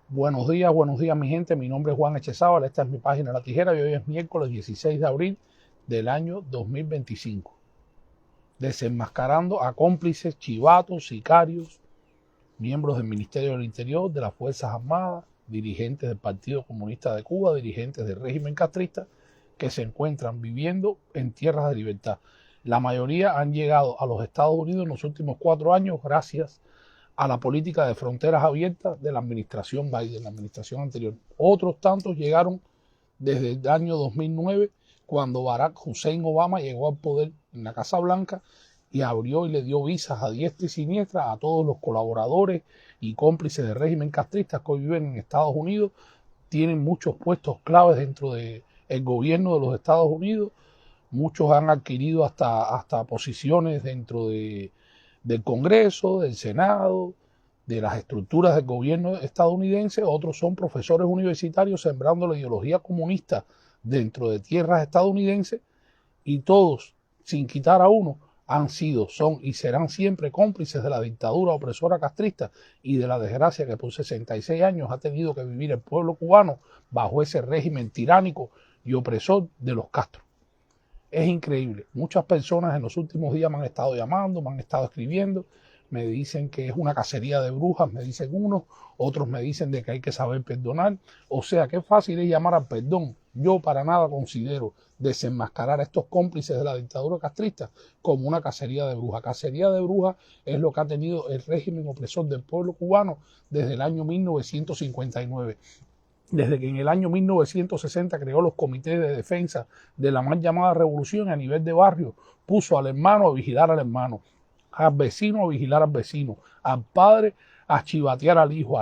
Buenos días mi gente, mi nombre es Juan Echezábal, esta es mi página La Tijera y hoy es miércoles 16 de abril del año 2025. Desenmascarando a cómplices, chivatos, sicarios, miembros del Ministerio del Interior, de las Fuerzas Armadas, dirigentes del Partido Comunista de Cuba, dirigentes del régimen castrista que se encuentran viviendo en tierras de libertad. La mayoría han llegado a los Estados Unidos en los últimos 4 años gracias a la política de fronteras abiertas de la administración Biden, la administración anterior. Otros tantos llegaron desde el año 2009, cuando Barack Hussein Obama llegó al poder en la Casa Blanca y abrió y le dio visas a diestra y siniestra a todos los colaboradores y cómplices del régimen castrista que hoy viven en Estados Unidos. Tienen muchos puestos claves dentro del gobierno de los Estados Unidos. Muchos han adquirido hasta posiciones dentro del Congreso, del Senado, de las estructuras del gobierno estadounidense. Otros son profesores universitarios sembrando la ideología comunista dentro de tierras estadounidenses, y todos, sin quitar a uno, han sido, son y serán siempre cómplices de la dictadura opresora castrista y de la desgracia que por 66 años ha tenido que vivir el pueblo cubano bajo ese régimen tiránico y opresor de los Castro. Es increíble. Muchas personas en los últimos días me han estado llamando, me han estado escribiendo, me dicen que es una cacería de brujas, me dicen unos, otros me dicen de que hay que saber perdonar. O sea, qué fácil es llamar al perdón. Yo para nada considero desenmascarar a estos cómplices de la dictadura castrista como una cacería de brujas. Cacería de brujas es lo que ha tenido el régimen opresor del pueblo cubano desde el año 1959. Desde que en el año 1960 creó los comités de defensa de la mal llamada revolución, a nivel de barrio puso al hermano a vigilar al hermano, al vecino a vigilar al vecino, al padre a chivatear al hijo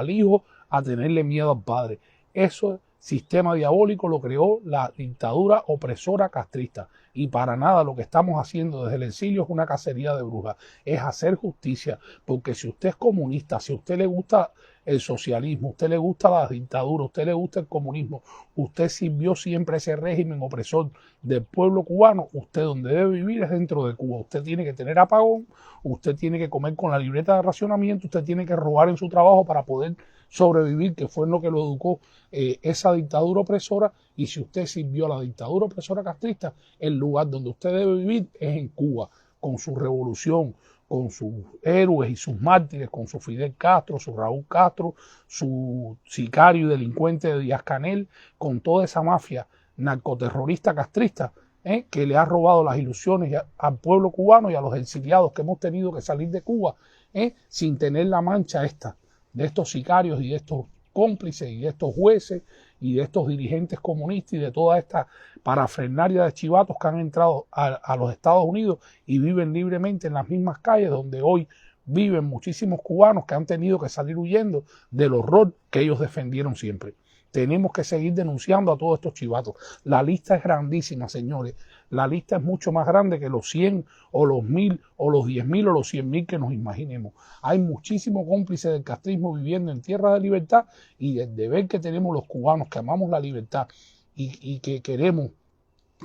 a tenerle miedo al padre. Eso sistema diabólico lo creó la dictadura opresora castrista, y para nada lo que estamos haciendo desde el exilio es una cacería de brujas, es hacer justicia, porque si usted es comunista, si a usted le gusta el socialismo, a usted le gusta la dictadura, a usted le gusta el comunismo, usted sirvió siempre ese régimen opresor del pueblo cubano, usted donde debe vivir es dentro de Cuba. Usted tiene que tener apagón, usted tiene que comer con la libreta de racionamiento, usted tiene que robar en su trabajo para poder sobrevivir, que fue en lo que lo educó esa dictadura opresora. Y si usted sirvió a la dictadura opresora castrista, el lugar donde usted debe vivir es en Cuba, con su revolución, con sus héroes y sus mártires, con su Fidel Castro, su Raúl Castro, su sicario y delincuente de Díaz-Canel, con toda esa mafia narcoterrorista castrista, que le ha robado las ilusiones al pueblo cubano y a los exiliados que hemos tenido que salir de Cuba, sin tener la mancha esta de estos sicarios y de estos cómplices y de estos jueces y de estos dirigentes comunistas y de toda esta parafernalia de chivatos que han entrado a los Estados Unidos y viven libremente en las mismas calles donde hoy viven muchísimos cubanos que han tenido que salir huyendo del horror que ellos defendieron siempre. Tenemos que seguir denunciando a todos estos chivatos. La lista es grandísima, señores. La lista es mucho más grande que los 100 o los 1000 o los 10.000 o los 100.000 que nos imaginemos. Hay muchísimos cómplices del castrismo viviendo en tierra de libertad, y el deber que tenemos los cubanos que amamos la libertad y que queremos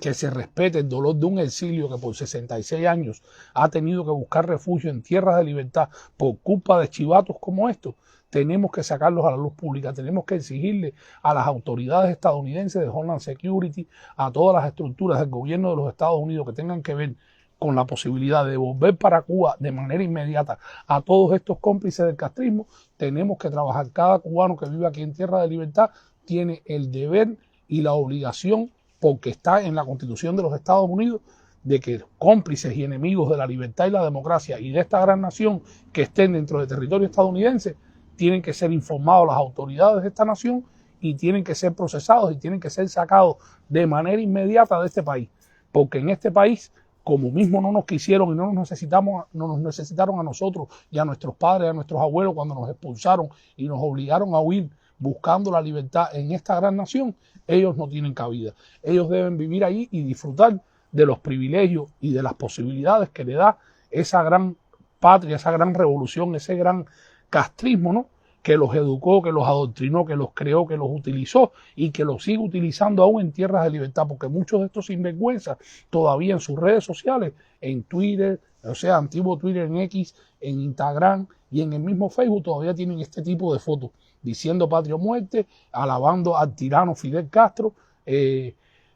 que se respete el dolor de un exilio que por 66 años ha tenido que buscar refugio en tierras de libertad por culpa de chivatos como estos. Tenemos que sacarlos a la luz pública, tenemos que exigirle a las autoridades estadounidenses de Homeland Security, a todas las estructuras del gobierno de los Estados Unidos que tengan que ver con la posibilidad de devolver para Cuba de manera inmediata a todos estos cómplices del castrismo. Tenemos que trabajar. Cada cubano que vive aquí en tierra de libertad tiene el deber y la obligación, porque está en la Constitución de los Estados Unidos, de que cómplices y enemigos de la libertad y la democracia y de esta gran nación que estén dentro del territorio estadounidense tienen que ser informados las autoridades de esta nación y tienen que ser procesados y tienen que ser sacados de manera inmediata de este país, porque en este país, como mismo no nos quisieron y no nos necesitaron a nosotros y a nuestros padres, a nuestros abuelos cuando nos expulsaron y nos obligaron a huir buscando la libertad en esta gran nación, ellos no tienen cabida. Ellos deben vivir ahí y disfrutar de los privilegios y de las posibilidades que le da esa gran patria, esa gran revolución, ese gran castrismo, ¿no?, que los educó, que los adoctrinó, que los creó, que los utilizó y que los sigue utilizando aún en tierras de libertad, porque muchos de estos sinvergüenzas todavía en sus redes sociales, en Twitter, o sea, antiguo Twitter, en X, en Instagram, y en el mismo Facebook todavía tienen este tipo de fotos, diciendo patria o muerte, alabando al tirano Fidel Castro,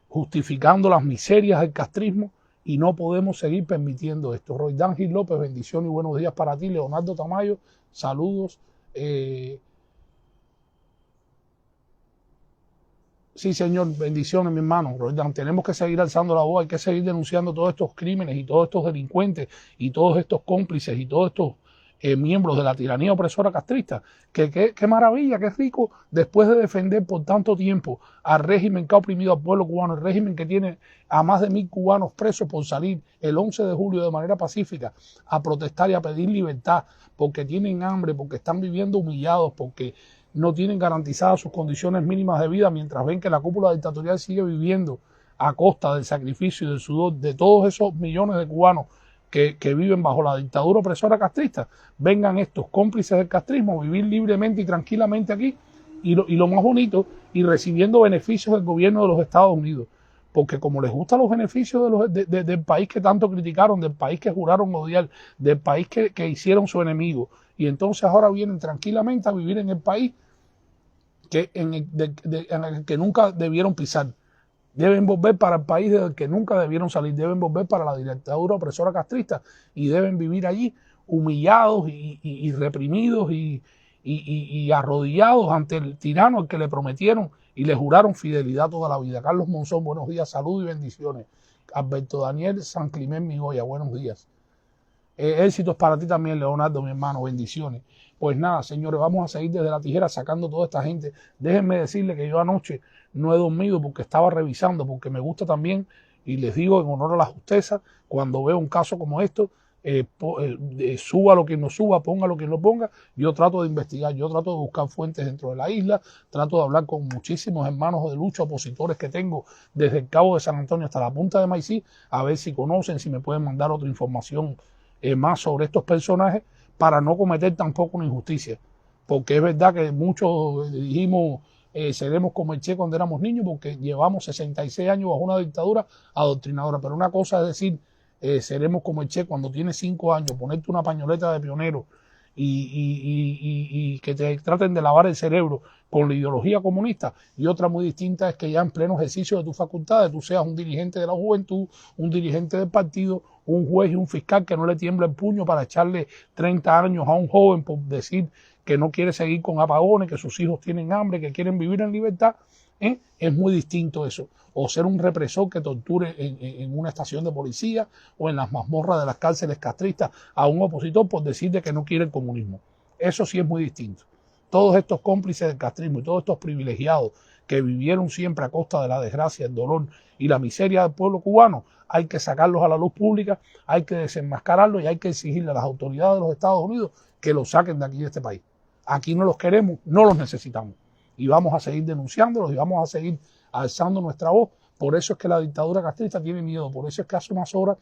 justificando las miserias del castrismo, y no podemos seguir permitiendo esto. Roldán Gil López, bendiciones y buenos días para ti. Leonardo Tamayo, saludos. Sí, señor, bendiciones, mi hermano. Roldán, tenemos que seguir alzando la voz, hay que seguir denunciando todos estos crímenes y todos estos delincuentes y todos estos cómplices y todos estos miembros de la tiranía opresora castrista. Qué maravilla, qué rico, después de defender por tanto tiempo al régimen que ha oprimido al pueblo cubano, el régimen que tiene a más de 1000 cubanos presos por salir el 11 de julio de manera pacífica a protestar y a pedir libertad, porque tienen hambre, porque están viviendo humillados, porque no tienen garantizadas sus condiciones mínimas de vida, mientras ven que la cúpula dictatorial sigue viviendo a costa del sacrificio y del sudor de todos esos millones de cubanos que viven bajo la dictadura opresora castrista. Vengan estos cómplices del castrismo a vivir libremente y tranquilamente aquí, y lo más bonito, y recibiendo beneficios del gobierno de los Estados Unidos, porque como les gustan los beneficios del país que tanto criticaron, del país que juraron odiar, del país que hicieron su enemigo, y entonces ahora vienen tranquilamente a vivir en el país en el que nunca debieron pisar. Deben volver para el país del que nunca debieron salir, deben volver para la dictadura opresora castrista y deben vivir allí humillados y reprimidos y arrodillados ante el tirano al que le prometieron y le juraron fidelidad toda la vida. Carlos Monzón, buenos días, salud y bendiciones. Alberto Daniel San Climén Migoya, buenos días. Éxitos para ti también, Leonardo, mi hermano, bendiciones. Pues nada, señores, vamos a seguir desde la tijera sacando toda esta gente. Déjenme decirle que yo anoche no he dormido porque estaba revisando, porque me gusta también, y les digo en honor a la justeza, cuando veo un caso como esto, suba lo que no suba, ponga lo que no ponga, yo trato de investigar, yo trato de buscar fuentes dentro de la isla, trato de hablar con muchísimos hermanos de lucha, opositores que tengo desde el Cabo de San Antonio hasta la punta de Maicí, a ver si conocen, si me pueden mandar otra información más sobre estos personajes, para no cometer tampoco una injusticia, porque es verdad que muchos dijimos seremos como el Che cuando éramos niños, porque llevamos 66 años bajo una dictadura adoctrinadora, pero una cosa es decir seremos como el Che cuando tienes 5 años, ponerte una pañoleta de pionero y que te traten de lavar el cerebro con la ideología comunista, y otra muy distinta es que ya en pleno ejercicio de tus facultades tú seas un dirigente de la juventud, un dirigente del partido, un juez y un fiscal que no le tiembla el puño para echarle 30 años a un joven por decir que no quiere seguir con apagones, que sus hijos tienen hambre, que quieren vivir en libertad. Es muy distinto eso. O ser un represor que torture en una estación de policía o en las mazmorras de las cárceles castristas a un opositor por decirle que no quiere el comunismo. Eso sí es muy distinto. Todos estos cómplices del castrismo y todos estos privilegiados que vivieron siempre a costa de la desgracia, el dolor y la miseria del pueblo cubano, hay que sacarlos a la luz pública, hay que desenmascararlos y hay que exigirle a las autoridades de los Estados Unidos que los saquen de aquí, de este país. Aquí no los queremos, no los necesitamos. Y vamos a seguir denunciándolos y vamos a seguir alzando nuestra voz. Por eso es que la dictadura castrista tiene miedo. Por eso es que hace unas horas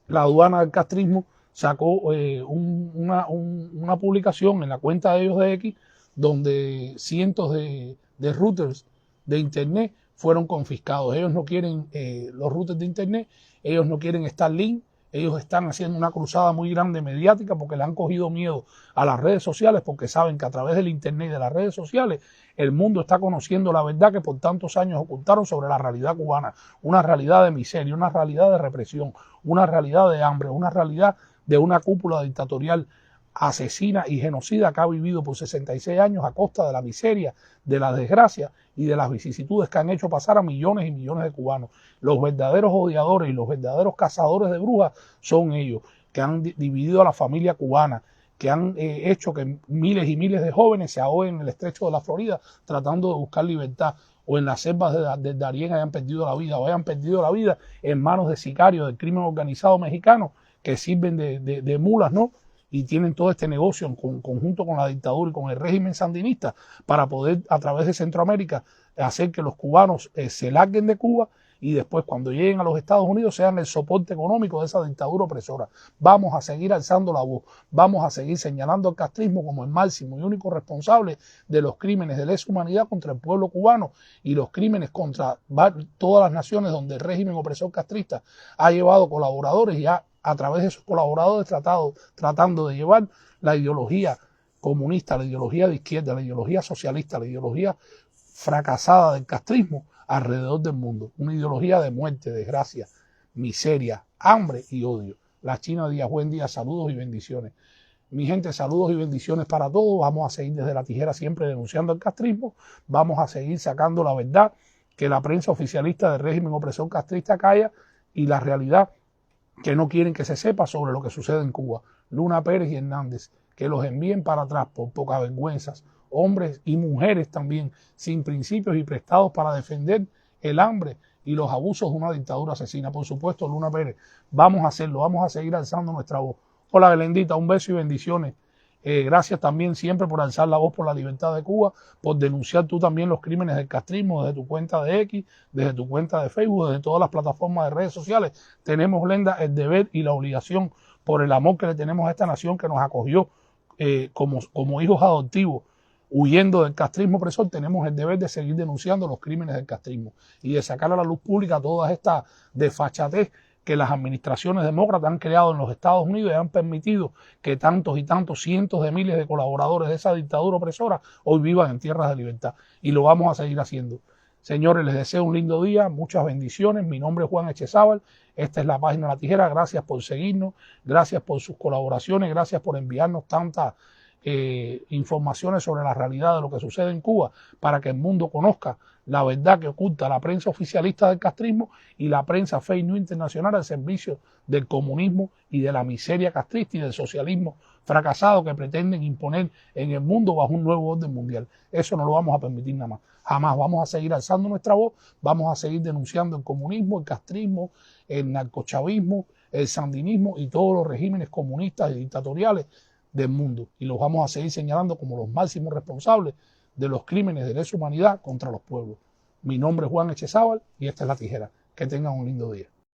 la aduana del castrismo sacó una publicación en la cuenta de ellos de X, donde cientos de routers de internet fueron confiscados. Ellos no quieren los routers de internet, ellos no quieren Starlink. Ellos están haciendo una cruzada muy grande mediática porque le han cogido miedo a las redes sociales, porque saben que a través del internet y de las redes sociales el mundo está conociendo la verdad que por tantos años ocultaron sobre la realidad cubana, una realidad de miseria, una realidad de represión, una realidad de hambre, una realidad de una cúpula dictatorial asesina y genocida que ha vivido por 66 años a costa de la miseria, de la desgracia y de las vicisitudes que han hecho pasar a millones y millones de cubanos. Los verdaderos odiadores y los verdaderos cazadores de brujas son ellos, que han dividido a la familia cubana, que han hecho que miles y miles de jóvenes se ahoguen en el estrecho de la Florida tratando de buscar libertad, o en las selvas de Darién hayan perdido la vida, o hayan perdido la vida en manos de sicarios del crimen organizado mexicano que sirven de mulas, ¿no? Y tienen todo este negocio en conjunto con la dictadura y con el régimen sandinista para poder a través de Centroamérica hacer que los cubanos se larguen de Cuba y después cuando lleguen a los Estados Unidos sean el soporte económico de esa dictadura opresora. Vamos a seguir alzando la voz, vamos a seguir señalando al castrismo como el máximo y único responsable de los crímenes de lesa humanidad contra el pueblo cubano y los crímenes contra todas las naciones donde el régimen opresor castrista ha llevado colaboradores y ha a través de sus colaboradores tratando de llevar la ideología comunista, la ideología de izquierda, la ideología socialista, la ideología fracasada del castrismo alrededor del mundo. Una ideología de muerte, desgracia, miseria, hambre y odio. La China Díaz, buen día, saludos y bendiciones. Mi gente, saludos y bendiciones para todos. Vamos a seguir desde la tijera siempre denunciando el castrismo. Vamos a seguir sacando la verdad que la prensa oficialista del régimen opresor castrista calla y la realidad que no quieren que se sepa sobre lo que sucede en Cuba. Luna Pérez y Hernández, que los envíen para atrás por pocas vergüenzas. Hombres y mujeres también, sin principios y prestados para defender el hambre y los abusos de una dictadura asesina. Por supuesto, Luna Pérez, vamos a hacerlo, vamos a seguir alzando nuestra voz. Hola, Belendita, un beso y bendiciones. Gracias también siempre por alzar la voz por la libertad de Cuba, por denunciar tú también los crímenes del castrismo desde tu cuenta de X, desde tu cuenta de Facebook, desde todas las plataformas de redes sociales. Tenemos, Lenda, el deber y la obligación por el amor que le tenemos a esta nación que nos acogió como hijos adoptivos, huyendo del castrismo opresor. Tenemos el deber de seguir denunciando los crímenes del castrismo y de sacar a la luz pública toda esta desfachatez que las administraciones demócratas han creado en los Estados Unidos y han permitido que tantos y tantos cientos de miles de colaboradores de esa dictadura opresora hoy vivan en tierras de libertad. Y lo vamos a seguir haciendo. Señores, les deseo un lindo día, muchas bendiciones. Mi nombre es Juan Echezábal. Esta es la página La Tijera. Gracias por seguirnos, gracias por sus colaboraciones, gracias por enviarnos tantas informaciones sobre la realidad de lo que sucede en Cuba para que el mundo conozca la verdad que oculta la prensa oficialista del castrismo y la prensa fake news internacional al servicio del comunismo y de la miseria castrista y del socialismo fracasado que pretenden imponer en el mundo bajo un nuevo orden mundial. Eso no lo vamos a permitir nada más. Jamás. Vamos a seguir alzando nuestra voz, vamos a seguir denunciando el comunismo, el castrismo, el narcochavismo, el sandinismo y todos los regímenes comunistas y dictatoriales del mundo, y los vamos a seguir señalando como los máximos responsables de los crímenes de lesa humanidad contra los pueblos. Mi nombre es Juan Echezábal y esta es La Tijera. Que tengan un lindo día.